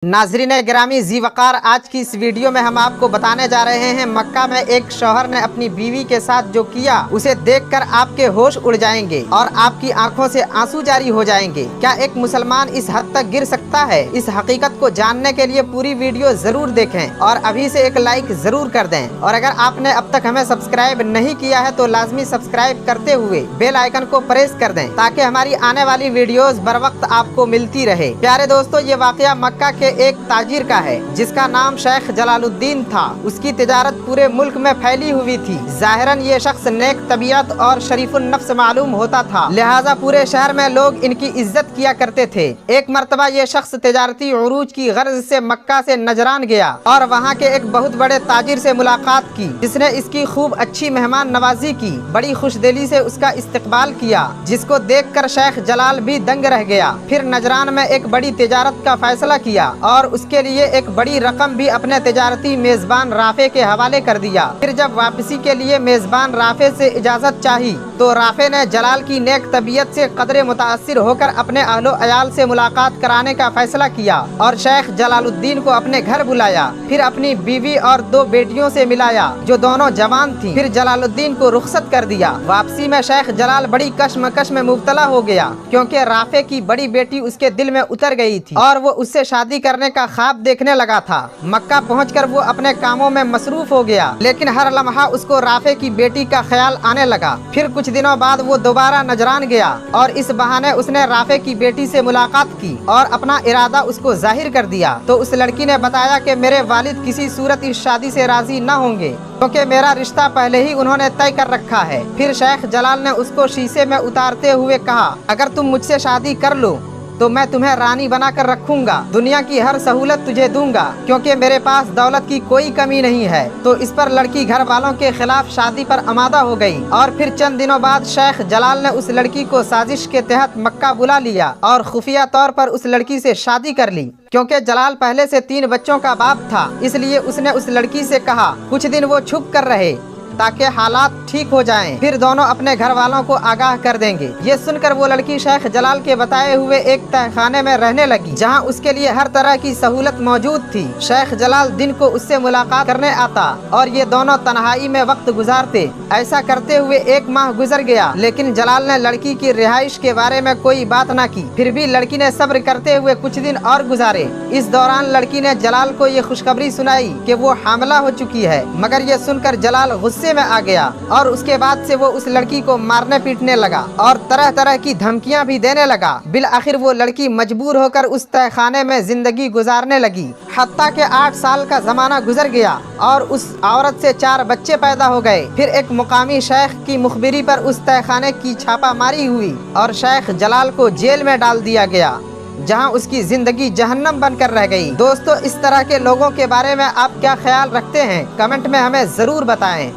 नाज़रीन गिरामी जी वक़ार, आज की इस वीडियो में हम आपको बताने जा रहे हैं मक्का में एक शौहर ने अपनी बीवी के साथ जो किया उसे देखकर आपके होश उड़ जाएंगे और आपकी आंखों से आंसू जारी हो जाएंगे। क्या एक मुसलमान इस हद तक गिर सकता है? इस हकीकत को जानने के लिए पूरी वीडियो जरूर देखें और अभी से एक लाइक जरूर कर दें। और अगर आपने अब तक हमें सब्सक्राइब नहीं किया है तो लाजमी सब्सक्राइब करते हुए बेल आइकन को प्रेस कर दें ताकि हमारी आने वाली वीडियोस बर वक्त आपको मिलती रहे। प्यारे दोस्तों, ये वाकया मक्का के एक ताजिर का है जिसका नाम शेख जलालुद्दीन था। उसकी तिजारत पूरे मुल्क में फैली हुई थी। जाहिरन ये शख्स नेक तबीयत और शरीफुन नफ्स मालूम होता था, लिहाजा पूरे शहर में लोग इनकी इज्जत किया करते थे। एक मर्तबा ये शख्स तिजारती उरूज की गर्ज से मक्का से नजरान गया और वहाँ के एक बहुत बड़े ताजिर से मुलाकात की, जिसने इसकी खूब अच्छी मेहमान नवाजी की, बड़ी खुशदिली से उसका इस्तकबाल किया, जिसको देखकर शेख जलाल भी दंग रह गया। फिर नजरान में एक बड़ी तिजारत का फैसला किया और उसके लिए एक बड़ी रकम भी अपने तिजारती मेजबान राफे के हवाले कर दिया। फिर जब वापसी के लिए मेजबान राफे से इजाजत चाही तो राफे ने जलाल की नेक तबीयत से कदरे मुतासिर होकर अपने अहलो अयाल से मुलाकात कराने का फैसला किया और शेख जलालुद्दीन को अपने घर बुलाया। फिर अपनी बीवी और दो बेटियों से मिलाया जो दोनों जवान थीं। फिर जलालुद्दीन को रुखसत कर दिया। वापसी में शेख जलाल बड़ी कश्मकश में मुब्तला हो गया क्योंकि राफे की बड़ी बेटी उसके दिल में उतर गई थी और वो उससे शादी करने का ख्वाब देखने लगा था। मक्का पहुंचकर वो अपने कामों में मसरूफ हो गया, लेकिन हर लम्हा उसको राफे की बेटी का ख्याल आने लगा। फिर कुछ दिनों बाद वो दोबारा नजरान गया और इस बहाने उसने राफे की बेटी से मुलाकात की और अपना इरादा उसको जाहिर कर दिया। तो उस लड़की ने बताया कि मेरे वालिद किसी सूरत इस शादी से राजी न होंगे क्योंकि मेरा रिश्ता पहले ही उन्होंने तय कर रखा है। फिर शेख जलाल ने उसको शीशे में उतारते हुए कहा, अगर तुम मुझसे शादी कर लो तो मैं तुम्हें रानी बना कर रखूंगा, दुनिया की हर सहूलत तुझे दूंगा क्योंकि मेरे पास दौलत की कोई कमी नहीं है। तो इस पर लड़की घर वालों के खिलाफ शादी पर आमादा हो गई और फिर चंद दिनों बाद शेख जलाल ने उस लड़की को साजिश के तहत मक्का बुला लिया और खुफिया तौर पर उस लड़की से शादी कर ली। क्योंकि जलाल पहले से 3 बच्चों का बाप था, इसलिए उसने उस लड़की से कहा कुछ दिन वो छुप कर रहे ताकि हालात ठीक हो जाएं, फिर दोनों अपने घर वालों को आगाह कर देंगे। ये सुनकर वो लड़की शेख जलाल के बताए हुए एक तहखाने में रहने लगी जहां उसके लिए हर तरह की सहूलत मौजूद थी। शेख जलाल दिन को उससे मुलाकात करने आता और ये दोनों तन्हाई में वक्त गुजारते। ऐसा करते हुए 1 माह गुजर गया, लेकिन जलाल ने लड़की की रिहाइश के बारे में कोई बात न की। फिर भी लड़की ने सब्र करते हुए कुछ दिन और गुजारे। इस दौरान लड़की ने जलाल को ये खुशखबरी सुनाई कि वो हामिला हो चुकी है, मगर ये सुनकर जलाल गुस्से में आ गया और उसके बाद से वो उस लड़की को मारने पीटने लगा और तरह तरह की धमकियां भी देने लगा। बिल आखिर वो लड़की मजबूर होकर उस तहखाने में जिंदगी गुजारने लगी। हत्ता के 8 साल का जमाना गुजर गया और उस औरत से 4 बच्चे पैदा हो गए। फिर एक मुकामी शेख की मुखबिरी पर उस तहखाने की छापामारी हुई और शेख जलाल को जेल में डाल दिया गया जहां उसकी जिंदगी जहन्नम बनकर रह गई। दोस्तों, इस तरह के लोगों के बारे में आप क्या ख्याल रखते हैं? कमेंट में हमें जरूर बताएं।